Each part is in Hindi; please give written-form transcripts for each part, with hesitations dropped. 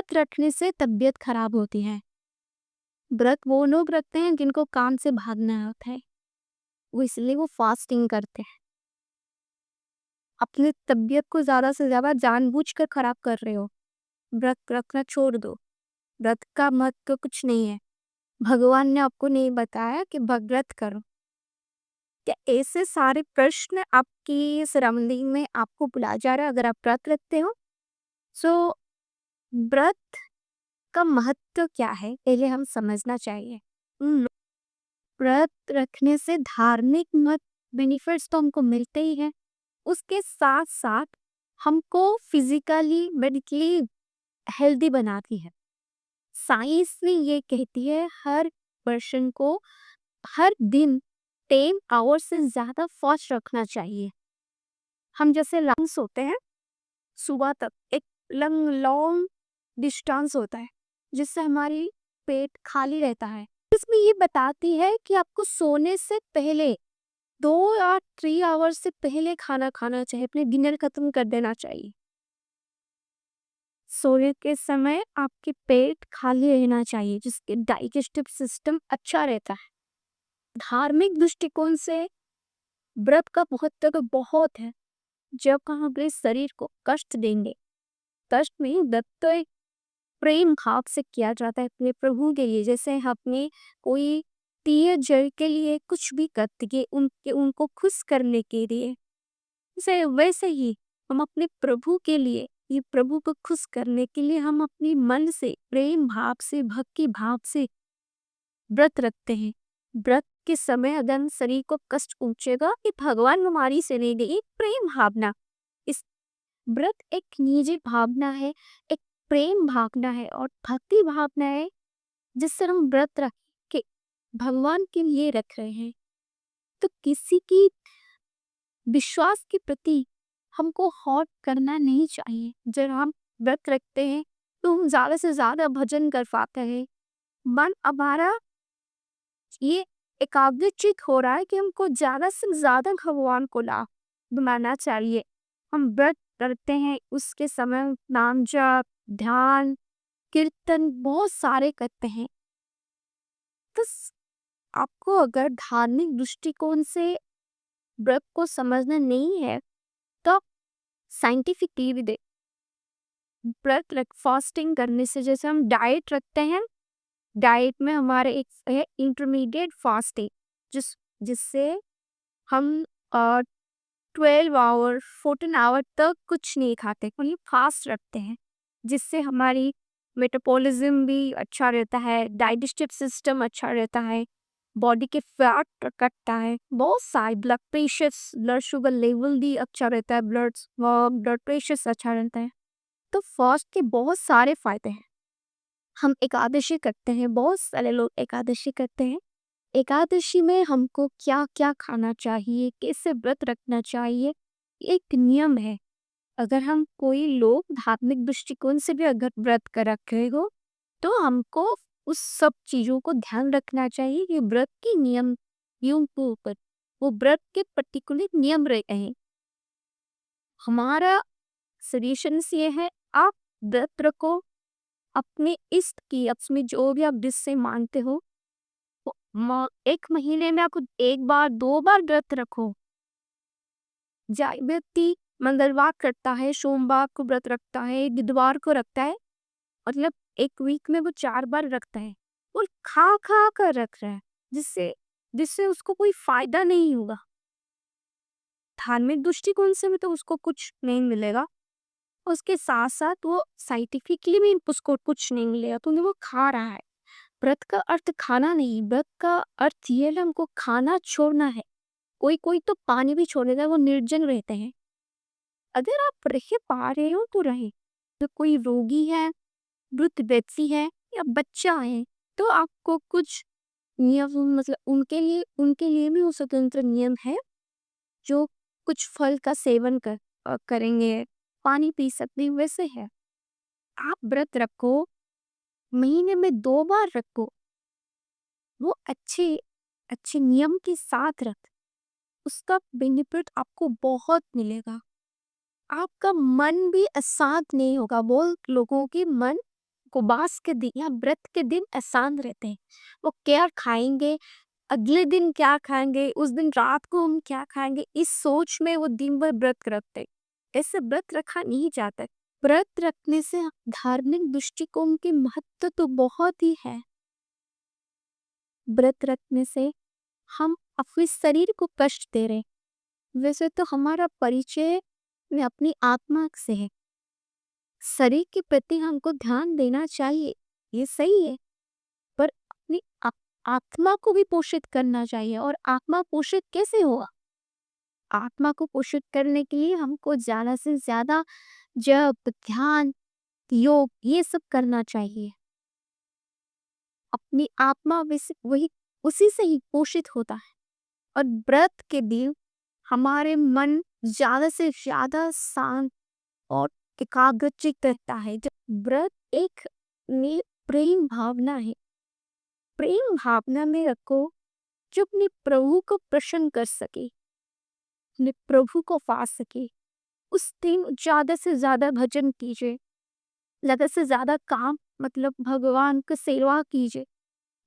व्रत रखने से तबीयत खराब होती है। व्रत वो लोग रखते हैं जिनको काम से भागना होता है, वो इसलिए वो फास्टिंग करते हैं। अपनी तबीयत को ज़्यादा से ज़्यादा जानबूझकर खराब कर रहे हो। व्रत रखना छोड़ दो। व्रत का महत्व कुछ नहीं है। भगवान ने आपको नहीं बताया कि व्रत करो। क्या ऐसे सारे प्रश्न आपकी सराउंडिंग में आपको बुला जा रहा है अगर आप व्रत रखते हो? सो व्रत का महत्व क्या है पहले हम समझना चाहिए। उन व्रत रखने से धार्मिक मत बेनिफिट्स तो हमको मिलते ही हैं, उसके साथ साथ हमको फिजिकली मेडिकली हेल्दी बनाती है। साइंस भी ये कहती है हर पर्सन को हर दिन 10 आवर्स से ज़्यादा फास्ट रखना चाहिए। हम जैसे लंग्स होते हैं, सुबह तक एक लॉन्ग डिस्टेंस होता है जिससे हमारी पेट खाली रहता है। इसमें ये बताती है कि आपको सोने से पहले 2 या 3 आवर्स से पहले खाना खाना चाहिए, अपने डिनर खत्म कर देना चाहिए। सोने के समय आपके पेट खाली रहना चाहिए जिसके डाइजेस्टिव सिस्टम अच्छा रहता है। धार्मिक दृष्टिकोण से व्रत का महत्व तो बहुत है। जब हम अपने शरीर को कष्ट देंगे, कष्ट में व्रत तो एक प्रेम भाव से किया जाता है अपने प्रभु के लिए। जैसे हम अपने कोई प्रिय जन के लिए कुछ भी करते हैं उनको खुश करने के लिए, वैसे ही हम अपने प्रभु के लिए, ये प्रभु को खुश करने के लिए हम अपनी मन से प्रेम भाव से भक्ति भाव से व्रत रखते हैं। व्रत के समय अगर शरीर को कष्ट पहुंचेगा कि भगवान हमारी से नहीं गई, एक प्रेम भावना। इस व्रत एक निजी भावना है, एक प्रेम भावना है और भक्ति भावना है जिससे हम व्रत रख के भगवान के लिए रख रहे हैं। तो किसी की विश्वास के प्रति हमको हॉट करना नहीं चाहिए। जब हम व्रत रखते हैं तो हम ज़्यादा से ज़्यादा भजन कर पाते हैं। मन हमारा ये एकाग्रचित हो रहा है कि हमको ज़्यादा से ज़्यादा भगवान को ला बनाना चाहिए। हम व्रत करते हैं उसके समय नाम जप, ध्यान, कीर्तन बहुत सारे करते हैं। तो आपको अगर धार्मिक दृष्टिकोण से व्रत को समझना नहीं है तो साइंटिफिकली भी व्रत फास्टिंग करने से जैसे हम डाइट रखते हैं, डाइट में हमारे एक है इंटरमीडिएट फास्टिंग जिससे हम 12 आवर 14 आवर तक कुछ नहीं खाते, ओनली फास्ट रखते हैं जिससे हमारी मेटाबॉलिज्म भी अच्छा रहता है, डाइजेस्टिव सिस्टम अच्छा रहता है, बॉडी के फैट कटता है, बहुत सारे ब्लड शुगर लेवल भी अच्छा रहता है, ब्लड प्रेशर अच्छा रहता है। तो फास्ट के बहुत सारे फायदे हैं। हम एकादशी करते हैं, बहुत सारे लोग एकादशी करते हैं। एकादशी में हमको क्या क्या खाना चाहिए, कैसे व्रत रखना चाहिए, एक नियम है। अगर हम कोई लोग धार्मिक दृष्टिकोण से भी अगर व्रत कर रखे हो तो हमको उस सब चीज़ों को ध्यान रखना चाहिए कि व्रत के नियम के ऊपर वो व्रत के पर्टिकुलर नियम रहते हैं। हमारा सजेशन ये है, आप व्रत रखो, अपने इष्ट की अपने जो भी आप जिससे मानते हो एक महीने में आप 1 बार 2 बार व्रत रखो। व्यक्ति मंगलवार करता है, सोमवार को व्रत रखता है, बुधवार को रखता है, मतलब एक वीक में वो 4 बार रखता है और खा खा कर रख रहा है जिससे जिससे उसको कोई फायदा नहीं होगा। धार्मिक दृष्टिकोण से भी तो उसको कुछ नहीं मिलेगा, उसके साथ साथ वो साइंटिफिकली भी उसको कुछ नहीं मिलेगा क्योंकि वो खा रहा है। व्रत का अर्थ खाना नहीं, व्रत का अर्थ ये है हमको खाना छोड़ना है। कोई कोई तो पानी भी छोड़ देता है, वो निर्जन रहते हैं। अगर आप रह पा रहे हो तो रहे, तो कोई रोगी है, वृद्ध व्यक्ति है या बच्चा है तो आपको कुछ नियम, मतलब उनके लिए भी वो स्वतंत्र नियम है जो कुछ फल का सेवन करेंगे, पानी पी सकते हैं, वैसे है। आप व्रत रखो, महीने में 2 बार रखो, वो अच्छे अच्छे नियम के साथ रख, उसका बेनिफिट आपको बहुत मिलेगा। आपका मन भी अशांत नहीं होगा। बहुत लोगों के मन उपवास के दिन या व्रत के दिन आसान रहते हैं। वो क्या खाएँगे, अगले दिन क्या खाएँगे, उस दिन रात को हम क्या खाएँगे, इस सोच में वो दिन भर व्रत रखते हैं। ऐसे व्रत रखा नहीं जाता है। व्रत रखने से धार्मिक दृष्टिकोण के महत्व तो बहुत ही है। व्रत रखने से हम अपने शरीर को कष्ट दे रहे हैं। वैसे तो हमारा परिचय में अपनी आत्मा से है। शरीर के प्रति हमको ध्यान देना चाहिए, ये सही है, पर अपनी आत्मा को भी पोषित करना चाहिए। और आत्मा पोषित कैसे होगा? आत्मा को पोषित करने के लिए हमको ज़्यादा से ज़्यादा जप, ध्यान, योग ये सब करना चाहिए। अपनी आत्मा वैसे वही उसी से ही पोषित होता है। और व्रत के दिन हमारे मन ज़्यादा से ज़्यादा शांत और एकाग्रचित रहता है। जब व्रत एक में प्रेम भावना है, प्रेम भावना में रखो जो अपने प्रभु को प्रसन्न कर सके, अपने प्रभु को पा सके। उस दिन ज़्यादा से ज़्यादा भजन कीजिए, ज़्यादा से ज़्यादा काम मतलब भगवान का सेवा कीजिए।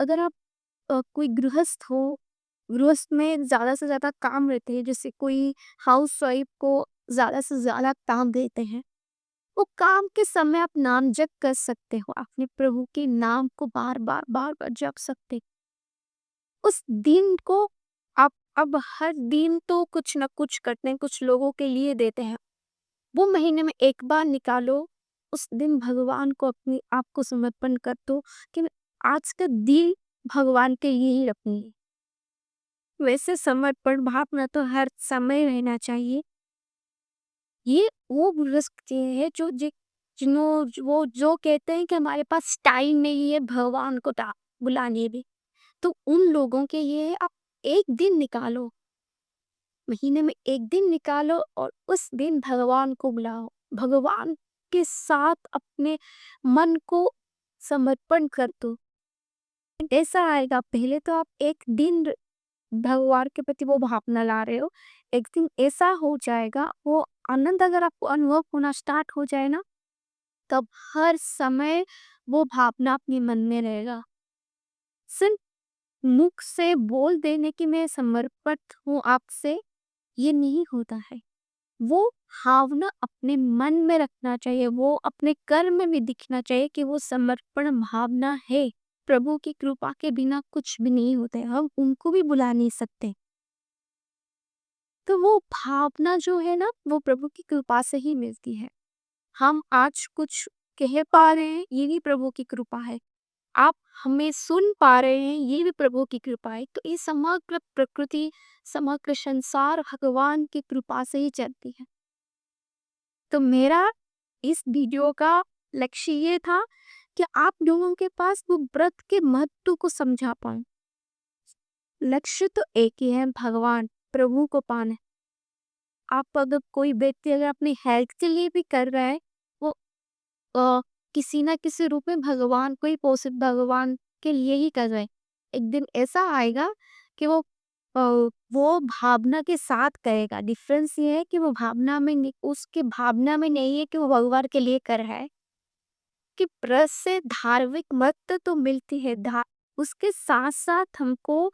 अगर आप कोई गृहस्थ हो, गृहस्थ में ज़्यादा से ज़्यादा काम रहते हैं, जैसे कोई हाउसवाइफ को ज़्यादा से ज़्यादा काम देते हैं, वो काम के समय आप नाम जप कर सकते हो, अपने प्रभु के नाम को बार बार बार बार जप सकते हो। उस दिन को आप अब हर दिन तो कुछ ना कुछ करते हैं, कुछ लोगों के लिए देते हैं, वो महीने में एक बार निकालो। उस दिन भगवान को अपने आप को समर्पण कर दो कि मैं आज का दिन भगवान के लिए ही रखूंगी। वैसे समर्पण भावना तो हर समय रहना चाहिए। ये वो गृहस्थ है जो जिन्हों वो जो कहते हैं कि हमारे पास टाइम नहीं है भगवान को बुलाने भी, तो उन लोगों के लिए आप एक दिन निकालो, महीने में एक दिन निकालो और उस दिन भगवान को बुलाओ। भगवान के साथ अपने मन को समर्पण कर दो। ऐसा आएगा, पहले तो आप एक दिन भगवान के प्रति वो भावना ला रहे हो, एक दिन ऐसा हो जाएगा, वो आनंद अगर आपको अनुभव होना स्टार्ट हो जाए ना, तब हर समय वो भावना अपने मन में रहेगा। सिर्फ मुख से बोल देने की मैं समर्पित हूँ आपसे, ये नहीं होता है। वो भावना अपने मन में रखना चाहिए, वो अपने कर्म में भी दिखना चाहिए कि वो समर्पण भावना है। प्रभु की कृपा के बिना कुछ भी नहीं होते, हम उनको भी बुला नहीं सकते। तो वो भावना जो है ना, वो प्रभु की कृपा से ही मिलती है। हम आज कुछ कह पा रहे हैं, ये भी प्रभु की कृपा है। आप हमें सुन पा रहे हैं, ये भी प्रभु की कृपा है। तो ये समग्र प्रकृति, समग्र संसार भगवान की कृपा से ही चलती है। तो मेरा इस वीडियो का लक्ष्य ये था कि आप लोगों के पास वो व्रत के महत्व को समझा पाऊं। लक्ष्य तो एक ही है, भगवान प्रभु को पाना। आप अगर कोई व्यक्ति अगर अपनी हेल्थ के लिए भी कर रहा है, वो अ, किसी ना किसी रूप में भगवान को ही पोषित भगवान के लिए ही कर रहे हैं। एक दिन ऐसा आएगा कि अ, वो भावना के साथ करेगा। डिफरेंस ये है कि वो भावना में उसके भावना में नहीं है कि वो भगवान के लिए कर रहा है। कि व्रत से धार्मिक महत्व तो मिलती है, उसके साथ साथ हमको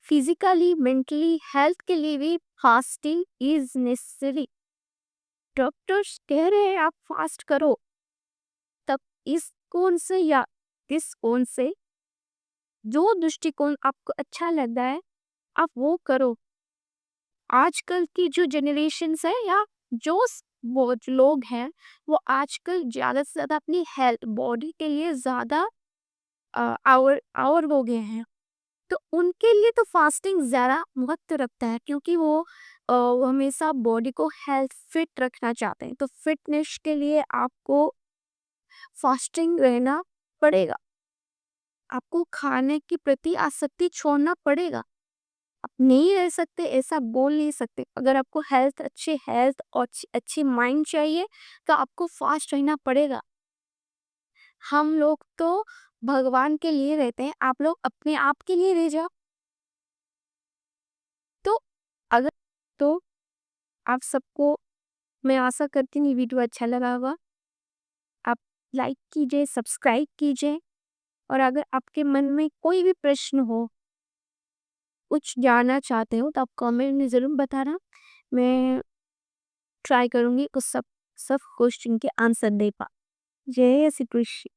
फिजिकली मेंटली हेल्थ के लिए भी फास्टिंग इज नेसेसरी। डॉक्टर्स कह रहे हैं आप फास्ट करो, तब इस कोण से या इस कोण से जो दृष्टिकोण आपको अच्छा लगता है आप वो करो। आजकल की जो जनरेशन्स है या वो जो लोग हैं, वो आजकल ज़्यादा से ज़्यादा अपनी हेल्थ बॉडी के लिए ज़्यादा आवर हो गए हैं। तो उनके लिए तो फास्टिंग ज़्यादा महत्व रखता है, क्योंकि वो हमेशा बॉडी को हेल्थ फिट रखना चाहते हैं। तो फिटनेस के लिए आपको फास्टिंग रहना पड़ेगा। आपको खाने के प्रति आसक्ति छोड़ना पड़ेगा। आप नहीं रह सकते ऐसा बोल नहीं सकते। अगर आपको हेल्थ और अच्छी माइंड चाहिए तो आपको फास्ट रहना पड़ेगा। हम लोग तो भगवान के लिए रहते हैं, आप लोग अपने आप के लिए रह जाओ। तो अगर तो आप सबको मैं आशा करती हूँ ये वीडियो अच्छा लगा होगा। आप लाइक कीजिए, सब्सक्राइब कीजिए और अगर आपके मन में कोई भी प्रश्न हो, कुछ जानना चाहते हो तो आप कमेंट में ज़रूर बताना। मैं ट्राई करूँगी उस सब सब क्वेश्चन के आंसर दे पा। जय श्री कृष्ण।